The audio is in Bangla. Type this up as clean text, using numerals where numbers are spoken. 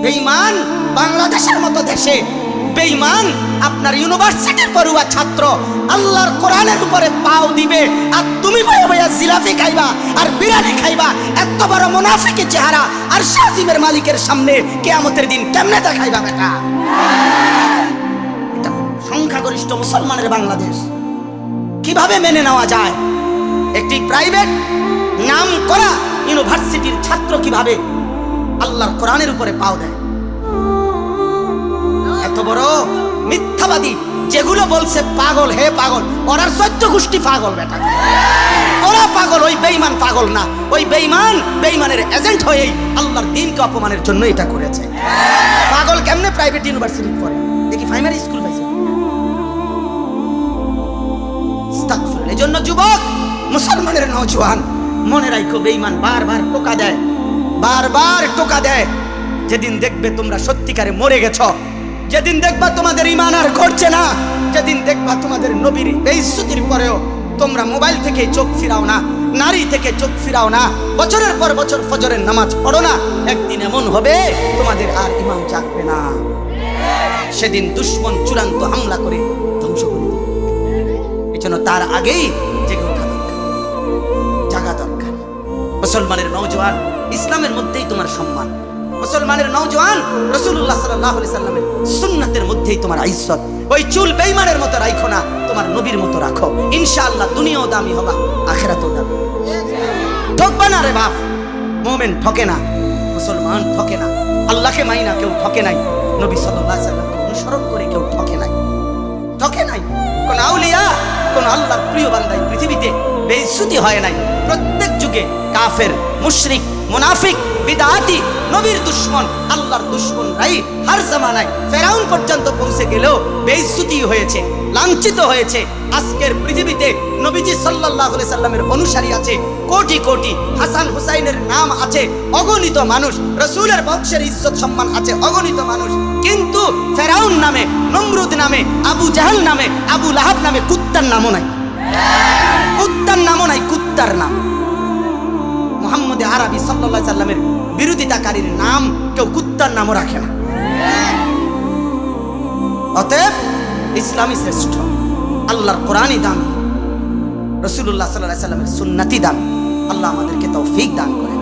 বেঈমান বাংলাদেশের মতো দেশে, বেঈমান আপনার ইউনিভার্সিটির পড়ুয়া ছাত্র আল্লাহর কোরআনের উপরে পাও দিবে, আর তুমি বয়ে বয়ে জিলাপি খাইবা আর বিরিয়ানি খাইবা। এত বড় মুনাফিকের চেহারা আর শাহিমের মালিকের সামনে কিয়ামতের দিন কেমনে দেখাইবা বেটা? এটা সংখ্যাগরিষ্ঠ মুসলমানের বাংলাদেশ, কিভাবে মেনে নেওয়া যায়? একটি প্রাইভেট নাম করা ইউনিভার্সিটির ছাত্র কিভাবে আল্লাহর কোরআনের উপরে পাও দেয়? এত বড় মিথ্যাবাদী, যেগুলো বলছে পাগল, হে পাগল, ওরার 14 গোষ্ঠী পাগল বেটা। ওরা পাগল, ওই বেঈমান পাগল না। ওই বেঈমান বেঈমানের এজেন্ট হয়েই আল্লাহর দ্বীনকে অপমানের জন্য এটা করেছে। পাগল কেমনে প্রাইভেট ইউনিভার্সিটি পড়ে? দেখি প্রাইমারি স্কুল পাইছে। এই জন্য যুবক, মুসলমানের নওজোয়ান, মনে রাখো বেঈমান বারবার টোকা দেয়, বারবার টোকা দেয়। যেদিন দেখবে তোমরা সত্যিকারে মরে গেছ, যেদিন দেখবা তোমাদের ঈমান আর ঘটছে না, যেদিন দেখবা তোমাদের নবীর বেইজ্জতির পরেও তোমরা মোবাইল থেকে চোখ ফিরাও না, নারী থেকে চোখ ফিরাও না, বছরের পর বছর ফজরের নামাজ পড়ো না, একদিন এমন হবে তোমাদের আর ঈমান জাগবে না। সেদিন দুশমন চূড়ান্ত হামলা করে ধ্বংস করে দিবে। এজন্য তার আগেই জেগে ওঠা দরকার, জাগা দরকার। মুসলমানের নওজোয়ান, ইসলামের মধ্যেই তোমার সম্মান। মুসলমানের নওজোয়ান, রাসূলুল্লাহ সাল্লাল্লাহু আলাইহি সাল্লামের সুন্নাতের মধ্যেই তোমার ইজ্জত। ওই চুল বেঈমানের মতো রাখো না, তোমার নবীর মতো রাখো। ইনশাআল্লাহ দুনিয়াও দামি হবে, আখিরাতও দামি। ঠকবা না রে বাপ, মুমিন ঠকে না, মুসলমান ঠকে না। আল্লাহকে মানি না কেউ ঠকে নাই, নবী সাল্লাল্লাহু আলাইহি সাল্লামকে অনুসরণ করে কেউ ঠকে নাই, ঠকে নাই। কোন আউলিয়া, কোন আল্লাহর প্রিয় বান্দাই পৃথিবীতে বেইজ্জতি হয় নাই। প্রত্যেক যুগে কাফের, মুশরিক, মুনাফিক, বিদআতি, নবীর দুশমন, আল্লাহর দুশমনরাই হার জামানায় ফেরাউন পর্যন্ত পৌঁছে গেলেও বেইজ্জতি হয়েছে, লাঞ্ছিত হয়েছে। আজকের পৃথিবীতে নবীজি সাল্লাল্লাহু আলাইহি সাল্লামের অনুসারী আছে কোটি কোটি, হাসান হুসাইনের নাম আছে অগণিত মানুষ, রাসূলের বংশের ইজ্জত সম্মান আছে অগণিত মানুষ। কিন্তু ফেরাউন নামে, নমরুদ নামে, আবু জাহেল নামে, আবু লাহাব নামে কুত্তার নামও নাই, কুত্তার নামও নাই, কুত্তার নাম। মুহাম্মদ আরবি সাল্লাল্লাহু আলাইহি সাল্লামের বিরোধিতাকারীর নাম কেউ কুত্তার নামও রাখে না। অতএব ইসলামই শ্রেষ্ঠ, আল্লাহর কোরআনই দামি, রাসূলুল্লাহ সাল্লাল্লাহু আলাইহি সাল্লামের সুন্নতই দামি। আল্লাহ আমাদেরকে তৌফিক দান করেন।